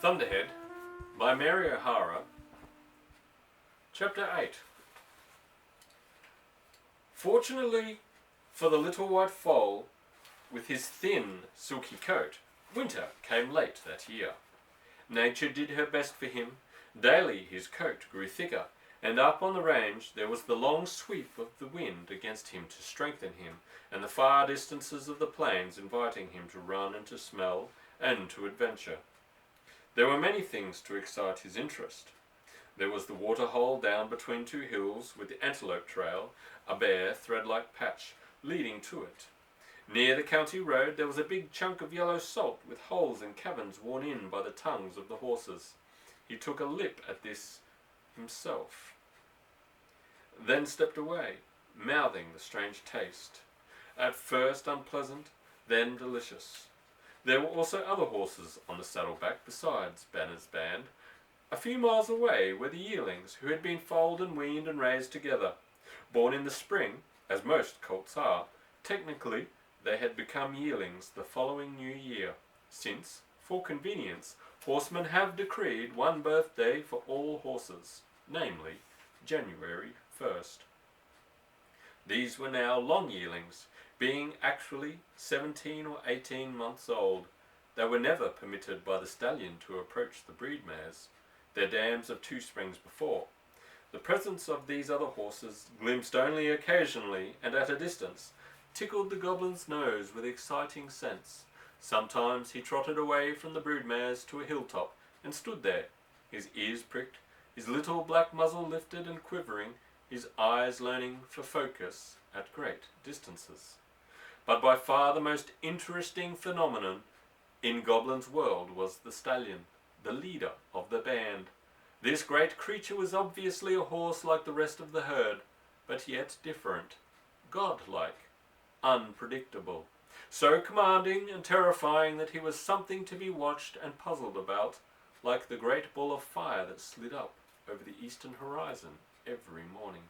Thunderhead by Mary O'Hara, Chapter 8. Fortunately for the little white foal, with his thin, silky coat, winter came late that year. Nature did her best for him. Daily his coat grew thicker, and up on the range there was the long sweep of the wind against him to strengthen him, and the far distances of the plains inviting him to run and to smell and to adventure. There were many things to excite his interest. There was the waterhole down between two hills with the antelope trail, a bare thread-like patch leading to it. Near the county road there was a big chunk of yellow salt with holes and caverns worn in by the tongues of the horses. He took a lip at this himself, then stepped away, mouthing the strange taste. At first unpleasant, then delicious. There were also other horses on the saddleback besides Banner's band. A few miles away were the yearlings who had been foaled and weaned and raised together. Born in the spring, as most colts are, technically they had become yearlings the following new year, since, for convenience, horsemen have decreed one birthday for all horses, namely January 1st. These were now long yearlings, being actually 17 or 18 months old. They were never permitted by the stallion to approach the breed mares, their dams of 2 springs before. The presence of these other horses, glimpsed only occasionally and at a distance, tickled the goblin's nose with exciting sense. Sometimes he trotted away from the brood mares to a hilltop and stood there, his ears pricked, his little black muzzle lifted and quivering, his eyes learning for focus at great distances. But by far the most interesting phenomenon in Goblin's world was the stallion, the leader of the band. This great creature was obviously a horse like the rest of the herd, but yet different, godlike, unpredictable, so commanding and terrifying that he was something to be watched and puzzled about, like the great ball of fire that slid up over the eastern horizon every morning.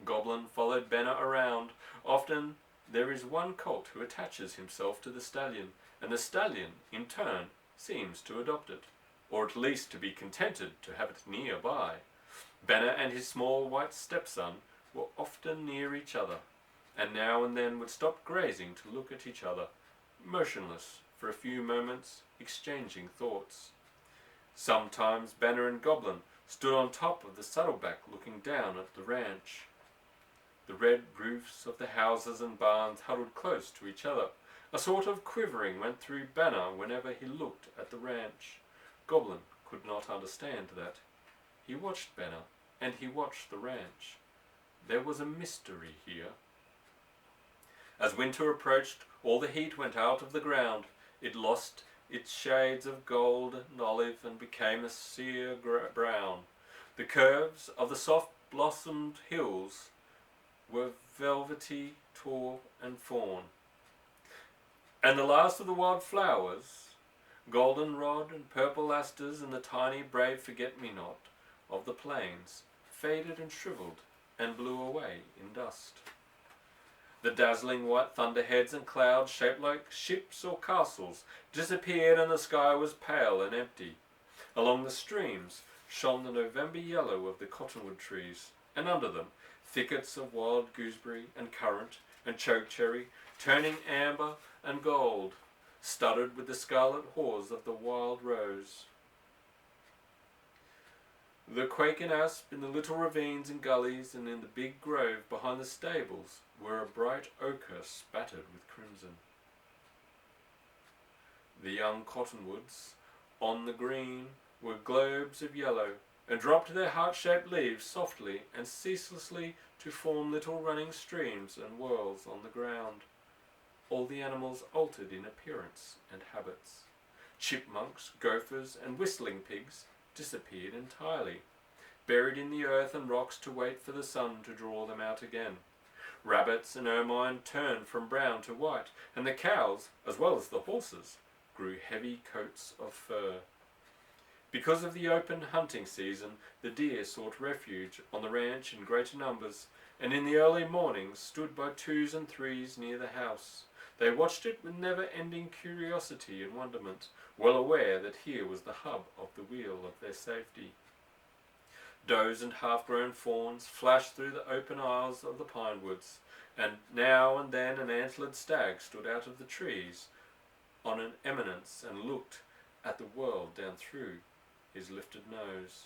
Goblin followed Banner around. Often there is one colt who attaches himself to the stallion, and the stallion, in turn, seems to adopt it, or at least to be contented to have it nearby. Banner and his small white stepson were often near each other, and now and then would stop grazing to look at each other, motionless for a few moments, exchanging thoughts. Sometimes Banner and Goblin stood on top of the saddleback looking down at the ranch. The red roofs of the houses and barns huddled close to each other. A sort of quivering went through Banner whenever he looked at the ranch. Goblin could not understand that. He watched Banner, and he watched the ranch. There was a mystery here. As winter approached, all the heat went out of the ground. It lost its shades of gold and olive and became a sere brown. The curves of the soft-blossomed hills were velvety, tall and fawn. And the last of the wild flowers, goldenrod and purple asters and the tiny brave forget-me-not of the plains, faded and shriveled and blew away in dust. The dazzling white thunderheads and clouds shaped like ships or castles disappeared, and the sky was pale and empty. Along the streams shone the November yellow of the cottonwood trees, and under them thickets of wild gooseberry and currant and chokecherry, turning amber and gold, studded with the scarlet haws of the wild rose. The quake and asp in the little ravines and gullies and in the big grove behind the stables were a bright ochre spattered with crimson. The young cottonwoods on the green were globes of yellow, and dropped their heart-shaped leaves softly and ceaselessly to form little running streams and whirls on the ground. All the animals altered in appearance and habits. Chipmunks, gophers, and whistling pigs disappeared entirely, buried in the earth and rocks to wait for the sun to draw them out again. Rabbits and ermine turned from brown to white, and the cows, as well as the horses, grew heavy coats of fur. Because of the open hunting season, the deer sought refuge on the ranch in greater numbers, and in the early mornings stood by 2s and 3s near the house. They watched it with never-ending curiosity and wonderment, well aware that here was the hub of the wheel of their safety. Does and half-grown fawns flashed through the open aisles of the pine woods, and now and then an antlered stag stood out of the trees on an eminence and looked at the world down through his lifted nose.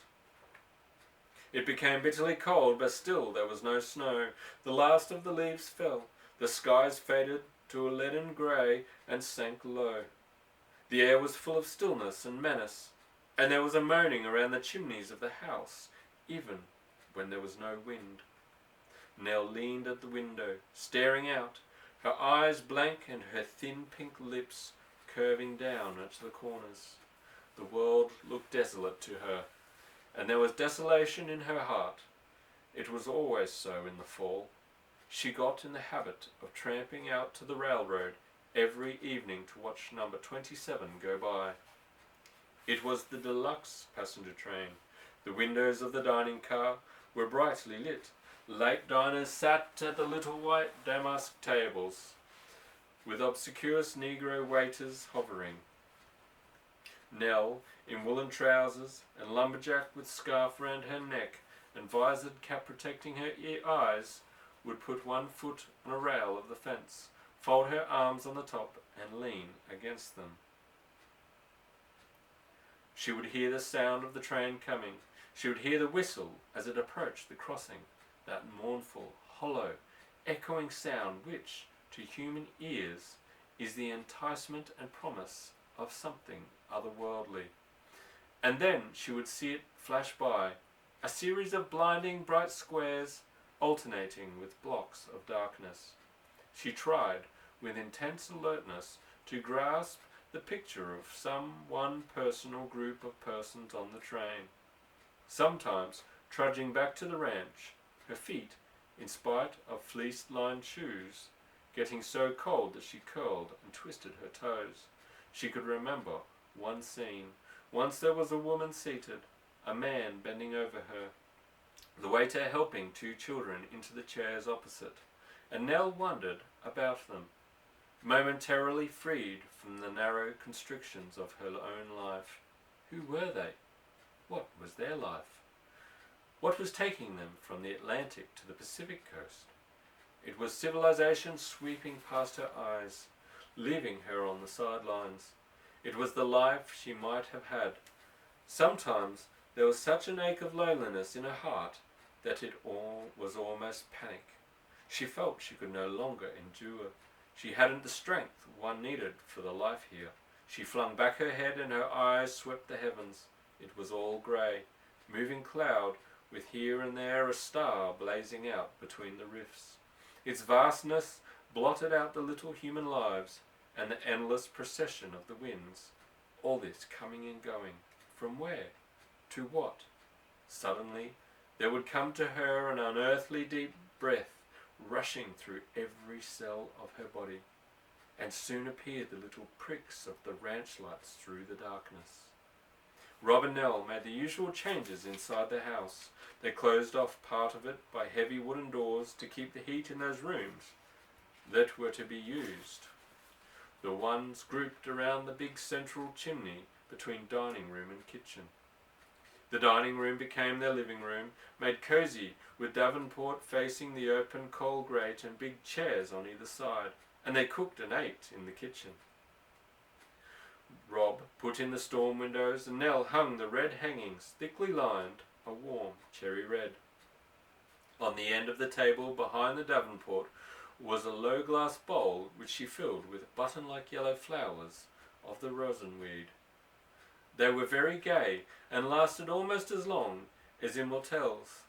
It became bitterly cold, but still there was no snow. The last of the leaves fell. The skies faded to a leaden grey and sank low. The air was full of stillness and menace, and there was a moaning around the chimneys of the house, even when there was no wind. Nell leaned at the window, staring out, her eyes blank and her thin pink lips curving down at the corners. The world looked desolate to her, and there was desolation in her heart. It was always so in the fall. She got in the habit of tramping out to the railroad every evening to watch number 27 go by. It was the deluxe passenger train. The windows of the dining car were brightly lit. Late diners sat at the little white damask tables, with obsequious Negro waiters hovering. Nell, in woolen trousers, and lumberjack with scarf round her neck and visored cap protecting her eyes, would put one foot on a rail of the fence, fold her arms on the top, and lean against them. She would hear the sound of the train coming. She would hear the whistle as it approached the crossing, that mournful, hollow, echoing sound which, to human ears, is the enticement and promise of something otherworldly. And then she would see it flash by, a series of blinding bright squares alternating with blocks of darkness. She tried, with intense alertness, to grasp the picture of some one person or group of persons on the train. Sometimes, trudging back to the ranch, her feet, in spite of fleece-lined shoes, getting so cold that she curled and twisted her toes. She could remember one scene. Once there was a woman seated, a man bending over her, the waiter helping two children into the chairs opposite, and Nell wondered about them, momentarily freed from the narrow constrictions of her own life. Who were they? What was their life? What was taking them from the Atlantic to the Pacific coast? It was civilization sweeping past her eyes, leaving her on the sidelines. It was the life she might have had. Sometimes there was such an ache of loneliness in her heart that it all was almost panic. She felt she could no longer endure. She hadn't the strength one needed for the life here. She flung back her head and her eyes swept the heavens. It was all grey, moving cloud, with here and there a star blazing out between the rifts. Its vastness blotted out the little human lives and the endless procession of the winds. All this coming and going. From where? To what? Suddenly there would come to her an unearthly deep breath rushing through every cell of her body, and soon appeared the little pricks of the ranch lights through the darkness. Rob and Nell made the usual changes inside the house. They closed off part of it by heavy wooden doors to keep the heat in those rooms that were to be used, the ones grouped around the big central chimney between dining room and kitchen. The dining room became their living room, made cosy with davenport facing the open coal grate and big chairs on either side, and they cooked and ate in the kitchen. Rob put in the storm windows, and Nell hung the red hangings, thickly lined, a warm cherry red. On the end of the table behind the davenport was a low glass bowl which she filled with button-like yellow flowers of the rosinweed. They were very gay and lasted almost as long as in motels.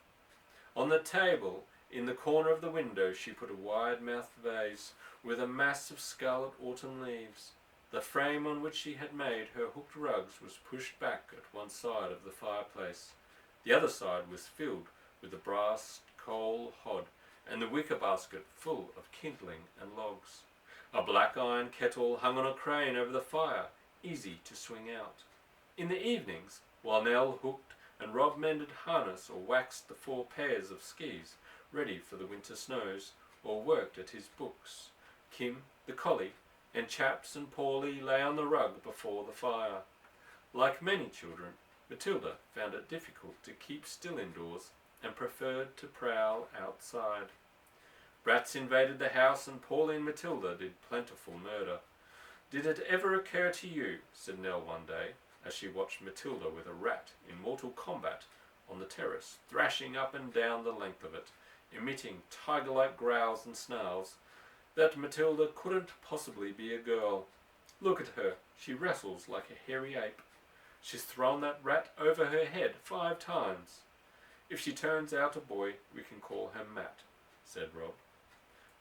On the table, in the corner of the window, she put a wide-mouthed vase with a mass of scarlet autumn leaves. The frame on which she had made her hooked rugs was pushed back at one side of the fireplace. The other side was filled with the brass coal hod and the wicker basket full of kindling and logs. A black iron kettle hung on a crane over the fire, easy to swing out. In the evenings, while Nell hooked and Rob mended harness or waxed the 4 pairs of skis ready for the winter snows, or worked at his books, Kim the collie, and Chaps and Paulie lay on the rug before the fire. Like many children, Matilda found it difficult to keep still indoors and preferred to prowl outside. Rats invaded the house and Paulie and Matilda did plentiful murder. "Did it ever occur to you," said Nell one day, as she watched Matilda with a rat in mortal combat on the terrace, thrashing up and down the length of it, emitting tiger-like growls and snarls, "that Matilda couldn't possibly be a girl? Look at her, she wrestles like a hairy ape. She's thrown that rat over her head 5 times. If she turns out a boy, we can call her Matt," said Rob.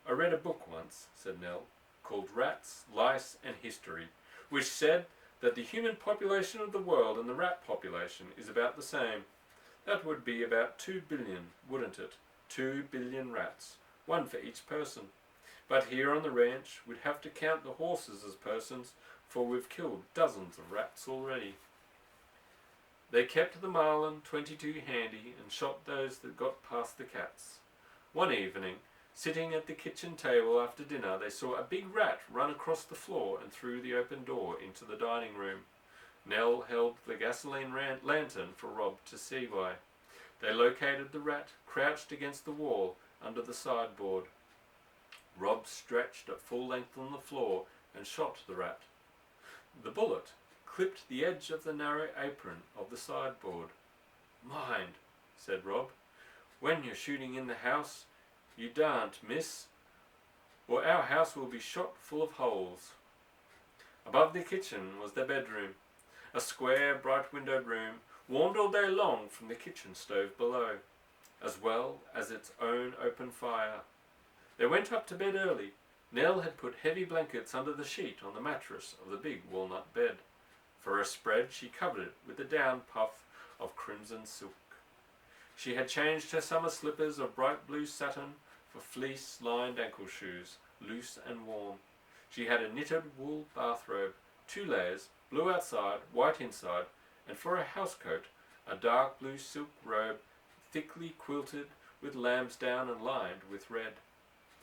"I read a book once," said Nell, "called Rats, Lice and History, which said that the human population of the world and the rat population is about the same. That would be about 2 billion, wouldn't it? 2 billion rats, 1 for each person. But here on the ranch we'd have to count the horses as persons, for we've killed dozens of rats already." They kept the Marlin 22 handy and shot those that got past the cats. One evening, sitting at the kitchen table after dinner, they saw a big rat run across the floor and through the open door into the dining room. Nell held the gasoline lantern for Rob to see by. They located the rat crouched against the wall under the sideboard. Rob stretched at full length on the floor and shot the rat. The bullet clipped the edge of the narrow apron of the sideboard. "Mind," said Rob, "when you're shooting in the house, you daren't miss, or our house will be shot full of holes." Above the kitchen was their bedroom, a square, bright-windowed room, warmed all day long from the kitchen stove below, as well as its own open fire. They went up to bed early. Nell had put heavy blankets under the sheet on the mattress of the big walnut bed. For a spread, she covered it with a down puff of crimson silk. She had changed her summer slippers of bright blue satin for fleece-lined ankle shoes, loose and warm. She had a knitted wool bathrobe, 2 layers, blue outside, white inside, and for a housecoat, a dark blue silk robe, thickly quilted with lambsdown and lined with red.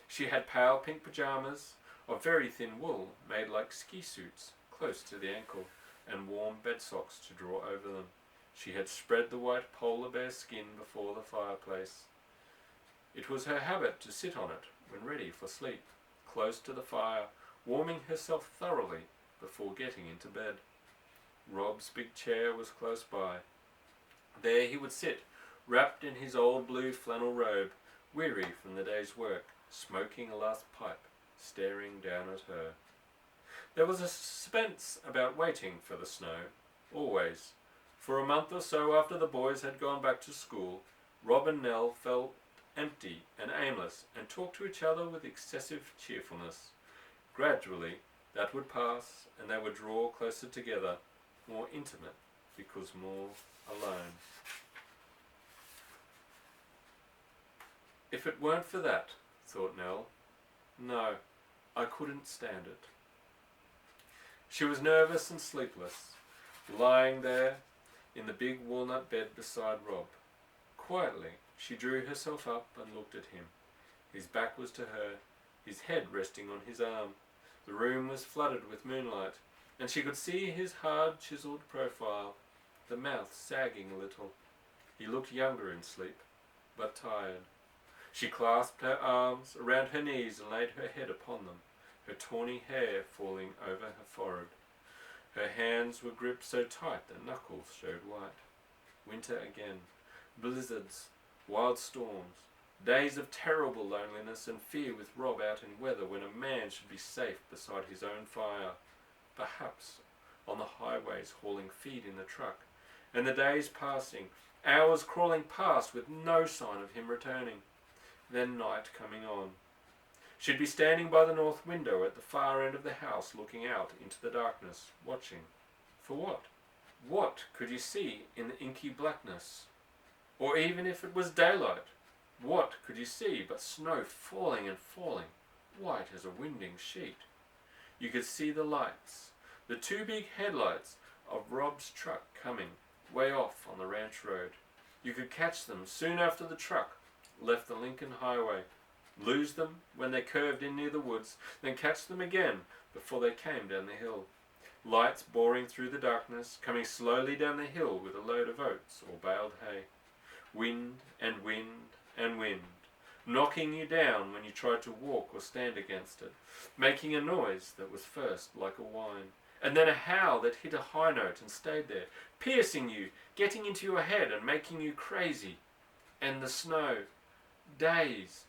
She had pale pink pyjamas of very thin wool, made like ski suits, close to the ankle, and warm bed socks to draw over them. She had spread the white polar bear skin before the fireplace. It was her habit to sit on it when ready for sleep, close to the fire, warming herself thoroughly before getting into bed. Rob's big chair was close by. There he would sit, wrapped in his old blue flannel robe, weary from the day's work, smoking a last pipe, staring down at her. There was a suspense about waiting for the snow, always. For a month or so after the boys had gone back to school, Rob and Nell felt empty and aimless and talked to each other with excessive cheerfulness. Gradually, that would pass and they would draw closer together, more intimate because more alone. "If it weren't for that," thought Nell, "no, I couldn't stand it." She was nervous and sleepless, lying there in the big walnut bed beside Rob. Quietly, she drew herself up and looked at him. His back was to her, his head resting on his arm. The room was flooded with moonlight, and she could see his hard, chiseled profile, the mouth sagging a little. He looked younger in sleep, but tired. She clasped her arms around her knees and laid her head upon them, her tawny hair falling over her forehead. Her hands were gripped so tight that knuckles showed white. Winter again. Blizzards, wild storms, days of terrible loneliness and fear with Rob out in weather when a man should be safe beside his own fire, perhaps on the highways hauling feed in the truck, and the days passing, hours crawling past with no sign of him returning. Then night coming on. She'd be standing by the north window at the far end of the house looking out into the darkness, watching. For what? What could you see in the inky blackness? Or even if it was daylight, what could you see but snow falling and falling, white as a winding sheet? You could see the lights, the 2 big headlights of Rob's truck coming, way off on the ranch road. You could catch them soon after the truck left the Lincoln Highway. lose them when they curved in near the woods, then catch them again before they came down the hill. Lights boring through the darkness, coming slowly down the hill with a load of oats or baled hay. Wind and wind and wind, knocking you down when you tried to walk or stand against it, making a noise that was first like a whine, and then a howl that hit a high note and stayed there, piercing you, getting into your head and making you crazy. And the snow, days,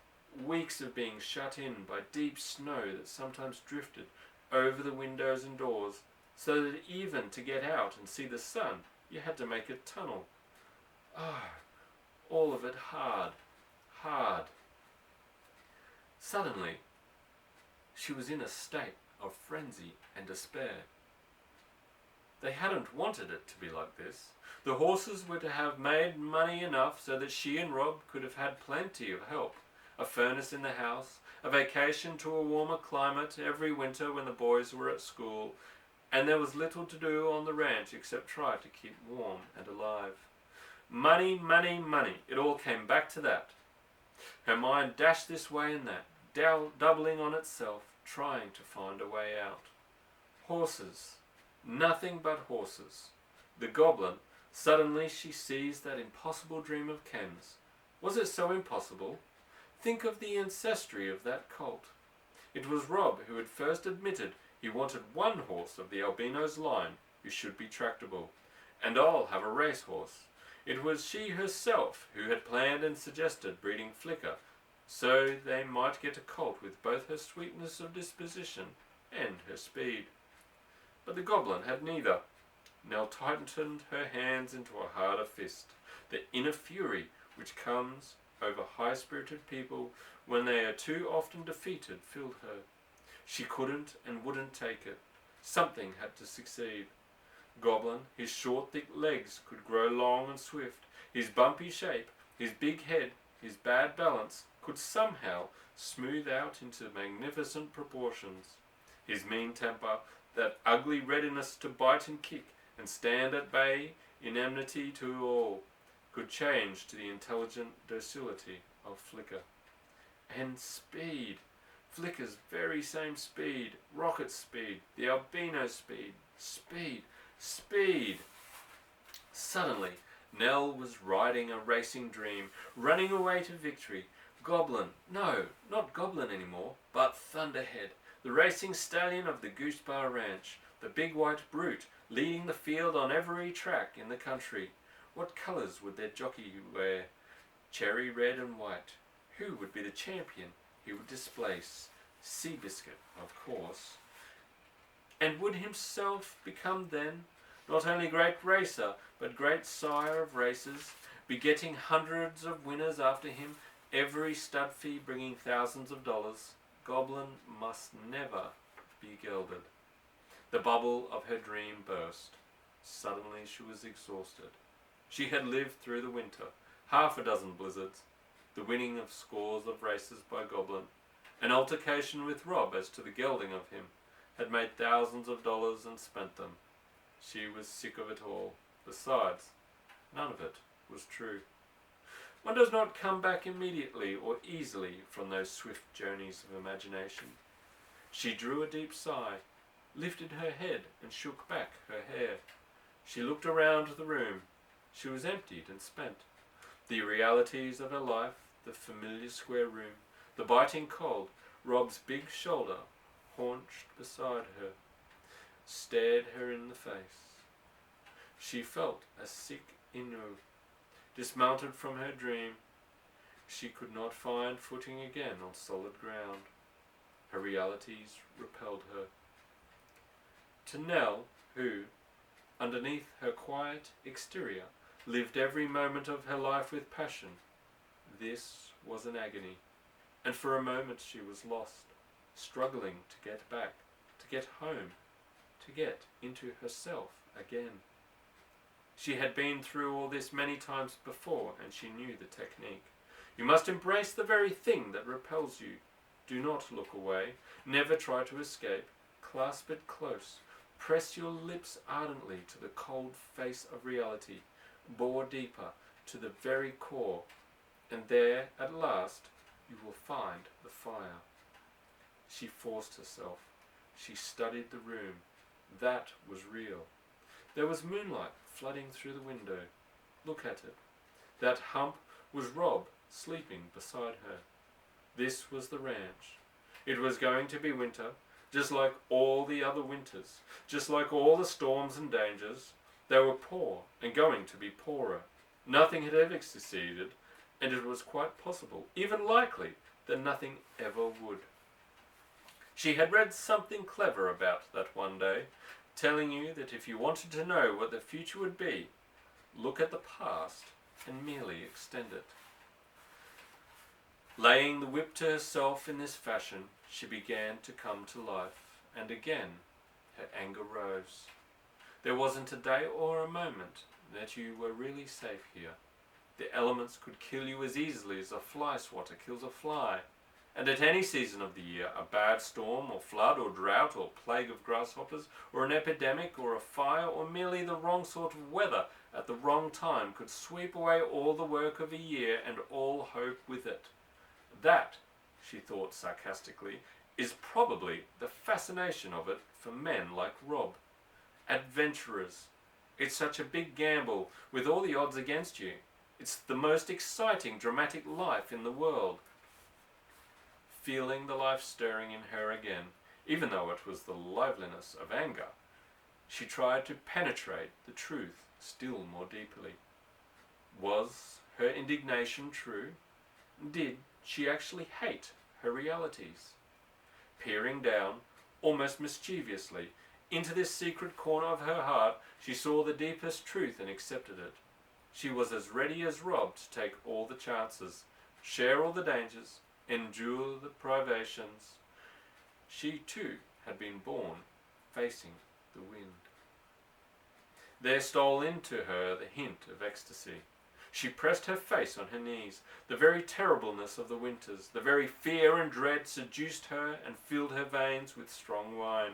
weeks of being shut in by deep snow that sometimes drifted over the windows and doors, so that even to get out and see the sun you had to make a tunnel. All of it hard, hard. Suddenly, she was in a state of frenzy and despair. They hadn't wanted it to be like this. The horses were to have made money enough so that she and Rob could have had plenty of help. A furnace in the house, a vacation to a warmer climate every winter when the boys were at school, and there was little to do on the ranch except try to keep warm and alive. Money, money, money. It all came back to that. Her mind dashed this way and that, doubling on itself, trying to find a way out. Horses. Nothing but horses. The goblin. Suddenly she sees that impossible dream of Ken's. Was it so impossible? Think of the ancestry of that cult. It was Rob who had first admitted he wanted one horse of the albino's line who should be tractable, and I'll have a racehorse. It was she herself who had planned and suggested breeding Flicker, so they might get a colt with both her sweetness of disposition and her speed. But the goblin had neither. Nell tightened her hands into a harder fist. The inner fury which comes over high-spirited people when they are too often defeated filled her. She couldn't and wouldn't take it. Something had to succeed. Goblin, his short thick legs could grow long and swift. His bumpy shape, his big head, his bad balance could somehow smooth out into magnificent proportions. His mean temper, that ugly readiness to bite and kick and stand at bay in enmity to all, could change to the intelligent docility of Flicker. And speed. Flicker's very same speed, rocket speed, the albino speed, speed, speed. Suddenly, Nell was riding a racing dream, running away to victory. Goblin, no, not Goblin anymore, but Thunderhead, the racing stallion of the Goosebar Ranch, the big white brute, leading the field on every track in the country. What colours would their jockey wear? Cherry red and white. Who would be the champion he would displace? Seabiscuit, of course. And would himself become then not only great racer, but great sire of racers, begetting hundreds of winners after him, every stud fee bringing thousands of dollars? Goblin must never be gelded. The bubble of her dream burst. Suddenly she was exhausted. She had lived through the winter, half a dozen blizzards, the winning of scores of races by Goblin, an altercation with Rob as to the gelding of him, had made thousands of dollars and spent them. She was sick of it all. Besides, none of it was true. One does not come back immediately or easily from those swift journeys of imagination. She drew a deep sigh, lifted her head and shook back her hair. She looked around the room. She was emptied and spent. The realities of her life, the familiar square room, the biting cold, Rob's big shoulder, haunched beside her, stared her in the face. She felt a sick ennui. Dismounted from her dream, she could not find footing again on solid ground. Her realities repelled her. To Nell, who, underneath her quiet exterior, lived every moment of her life with passion, this was an agony, and for a moment she was lost, struggling to get back, to get home, to get into herself again. She had been through all this many times before, and she knew the technique. You must embrace the very thing that repels you. Do not look away. Never try to escape. Clasp it close. Press your lips ardently to the cold face of reality. Bore deeper to the very core. And there, at last, you will find the fire. She forced herself. She studied the room. That was real. There was moonlight flooding through the window. Look at it. That hump was Rob sleeping beside her. This was the ranch. It was going to be winter, just like all the other winters, just like all the storms and dangers. They were poor and going to be poorer. Nothing had ever succeeded, and it was quite possible, even likely, that nothing ever would. She had read something clever about that one day, telling you that if you wanted to know what the future would be, look at the past and merely extend it. Laying the whip to herself in this fashion, she began to come to life, and again her anger rose. There wasn't a day or a moment that you were really safe here. The elements could kill you as easily as a fly swatter kills a fly, and at any season of the year, a bad storm or flood or drought or plague of grasshoppers or an epidemic or a fire or merely the wrong sort of weather at the wrong time could sweep away all the work of a year and all hope with it. That, she thought sarcastically, is probably the fascination of it for men like Rob. Adventurers. It's such a big gamble with all the odds against you. It's the most exciting, dramatic life in the world. Feeling the life stirring in her again, even though it was the liveliness of anger, she tried to penetrate the truth still more deeply. Was her indignation true? Did she actually hate her realities? Peering down, almost mischievously, into this secret corner of her heart, she saw the deepest truth and accepted it. She was as ready as Rob to take all the chances, share all the dangers, endure the privations. She too had been born facing the wind. There stole into her the hint of ecstasy. She pressed her face on her knees. The very terribleness of the winters, the very fear and dread seduced her and filled her veins with strong wine.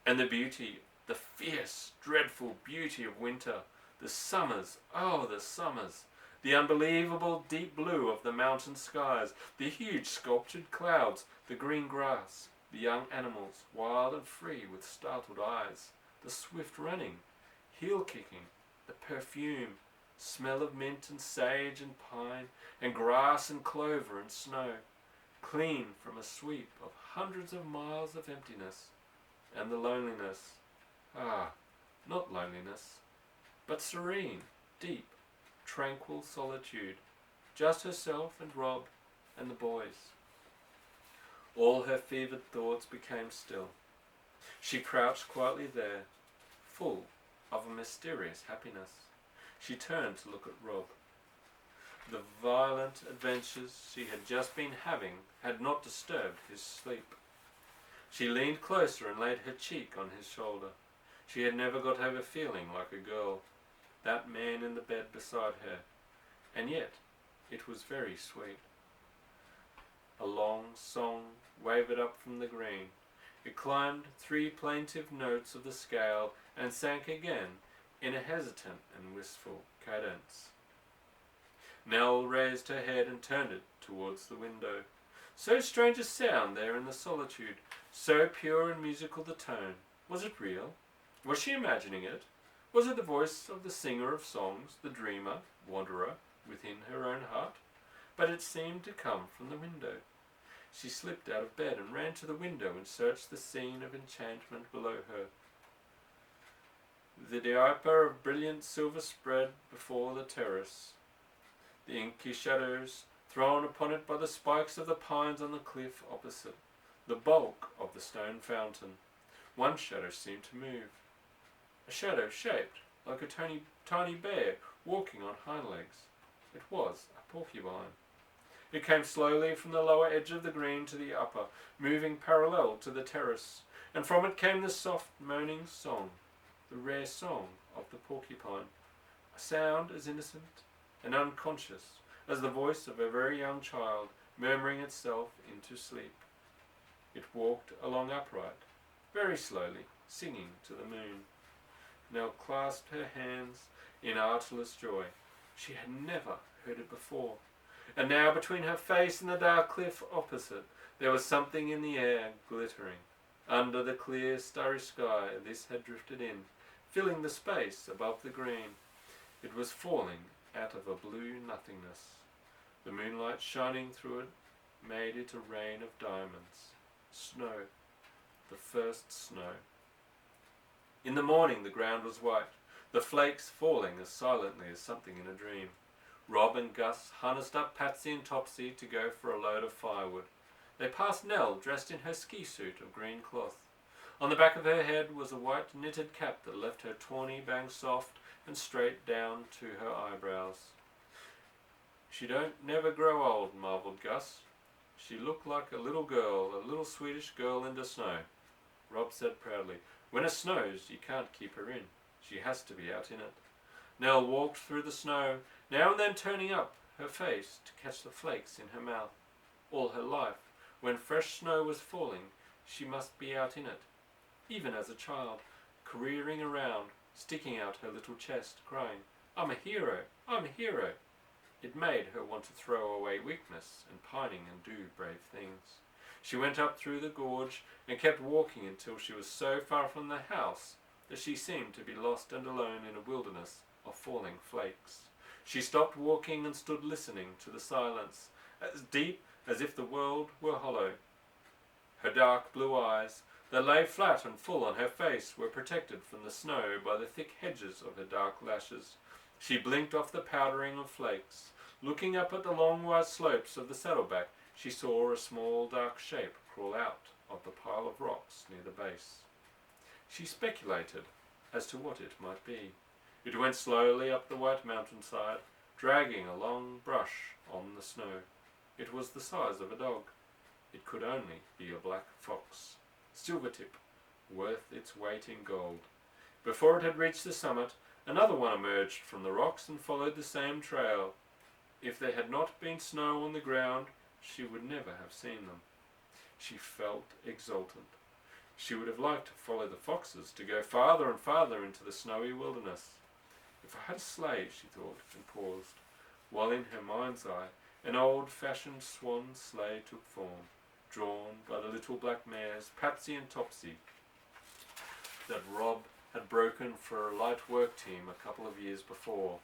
And the beauty, the fierce, dreadful beauty of winter, the summers, oh the summers, the unbelievable deep blue of the mountain skies, the huge sculptured clouds, the green grass, the young animals, wild and free with startled eyes, the swift running, heel kicking, the perfume, smell of mint and sage and pine, and grass and clover and snow, clean from a sweep of hundreds of miles of emptiness, and the loneliness, not loneliness, but serene, deep, tranquil solitude, just herself and Rob and the boys. All her fevered thoughts became still. She crouched quietly there, full of a mysterious happiness. She turned to look at Rob. The violent adventures she had just been having had not disturbed his sleep. She leaned closer and laid her cheek on his shoulder. She had never got over feeling like a girl, that man in the bed beside her, and yet it was very sweet. A long song wavered up from the green. It climbed 3 plaintive notes of the scale and sank again in a hesitant and wistful cadence. Nell raised her head and turned it towards the window. So strange a sound there in the solitude, so pure and musical the tone. Was it real? Was she imagining it? Was it the voice of the singer of songs, the dreamer, wanderer, within her own heart? But it seemed to come from the window. She slipped out of bed and ran to the window and searched the scene of enchantment below her. The diaper of brilliant silver spread before the terrace, the inky shadows thrown upon it by the spikes of the pines on the cliff opposite, the bulk of the stone fountain. One shadow seemed to move, a shadow shaped like a tiny bear walking on hind legs. It was a porcupine. It came slowly from the lower edge of the green to the upper, moving parallel to the terrace, and from it came the soft moaning song, the rare song of the porcupine, a sound as innocent and unconscious as the voice of a very young child murmuring itself into sleep. It walked along upright, very slowly, singing to the moon. Nell clasped her hands in artless joy. She had never heard it before. And now between her face and the dark cliff opposite, there was something in the air glittering. Under the clear, starry sky, this had drifted in, filling the space above the green. It was falling out of a blue nothingness. The moonlight shining through it made it a rain of diamonds. Snow. The first snow. In the morning the ground was white, the flakes falling as silently as something in a dream. Rob and Gus harnessed up Patsy and Topsy to go for a load of firewood. They passed Nell, dressed in her ski suit of green cloth. On the back of her head was a white knitted cap that left her tawny bangs soft and straight down to her eyebrows. "She don't never grow old," marvelled Gus. "She looked like a little Swedish girl in the snow." Rob said proudly, "When it snows, you can't keep her in. She has to be out in it." Nell walked through the snow, now and then turning up her face to catch the flakes in her mouth. All her life, when fresh snow was falling, she must be out in it. Even as a child, careering around, sticking out her little chest, crying, "I'm a hero, I'm a hero." It made her want to throw away weakness and pining and do brave things. She went up through the gorge and kept walking until she was so far from the house that she seemed to be lost and alone in a wilderness of falling flakes. She stopped walking and stood listening to the silence, as deep as if the world were hollow. Her dark blue eyes, that lay flat and full on her face, were protected from the snow by the thick hedges of her dark lashes. She blinked off the powdering of flakes. Looking up at the long white slopes of the saddleback, she saw a small dark shape crawl out of the pile of rocks near the base. She speculated as to what it might be. It went slowly up the white mountainside, dragging a long brush on the snow. It was the size of a dog. It could only be a black fox. Silvertip, worth its weight in gold. Before it had reached the summit, another one emerged from the rocks and followed the same trail. If there had not been snow on the ground, she would never have seen them. She felt exultant. She would have liked to follow the foxes, to go farther and farther into the snowy wilderness. If I had a sleigh, she thought, and paused, while in her mind's eye an old-fashioned swan sleigh took form, drawn by the little black mares, Patsy and Topsy, that Rob had broken for a light work team a couple of years before.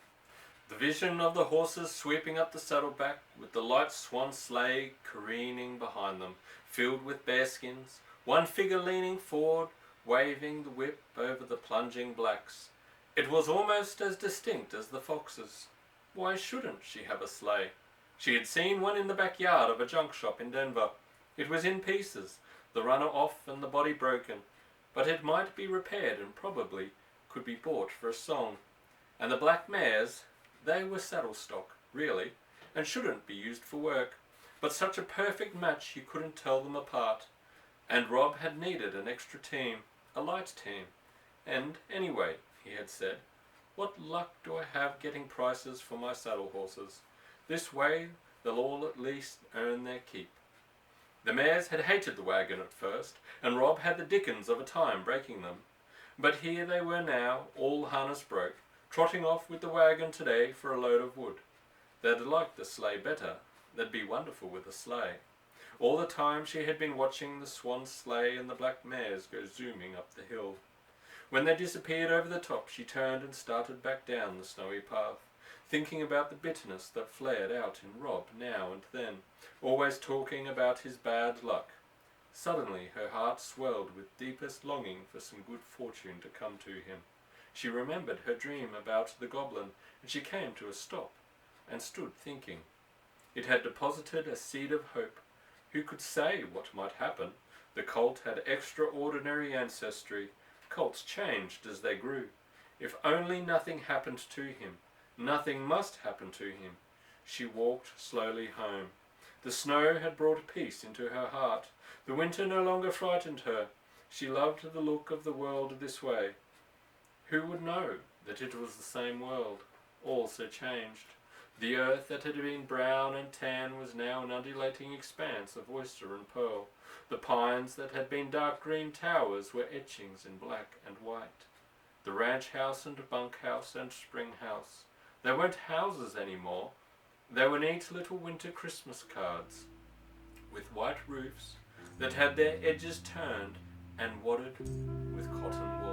The vision of the horses sweeping up the saddleback, with the light swan sleigh careening behind them, filled with bearskins, one figure leaning forward, waving the whip over the plunging blacks. It was almost as distinct as the foxes. Why shouldn't she have a sleigh? She had seen one in the backyard of a junk shop in Denver. It was in pieces, the runner off and the body broken, but it might be repaired and probably could be bought for a song. And the black mares, they were saddle stock, really, and shouldn't be used for work, but such a perfect match you couldn't tell them apart. And Rob had needed an extra team, a light team. And anyway, he had said, what luck do I have getting prices for my saddle horses? This way they'll all at least earn their keep. The mares had hated the wagon at first, and Rob had the dickens of a time breaking them. But here they were now, all harness broke, trotting off with the wagon today for a load of wood. They'd like the sleigh better. They'd be wonderful with a sleigh. All the time she had been watching the swan sleigh and the black mares go zooming up the hill. When they disappeared over the top, she turned and started back down the snowy path, thinking about the bitterness that flared out in Rob now and then, always talking about his bad luck. Suddenly her heart swelled with deepest longing for some good fortune to come to him. She remembered her dream about the goblin, and she came to a stop, and stood thinking. It had deposited a seed of hope. Who could say what might happen? The colt had extraordinary ancestry. Colts changed as they grew. If only nothing happened to him. Nothing must happen to him. She walked slowly home. The snow had brought peace into her heart. The winter no longer frightened her. She loved the look of the world this way. Who would know that it was the same world, all so changed? The earth that had been brown and tan was now an undulating expanse of oyster and pearl. The pines that had been dark green towers were etchings in black and white. The ranch house and bunkhouse and spring house, they weren't houses any more. They were neat little winter Christmas cards, with white roofs that had their edges turned and wadded with cotton wool.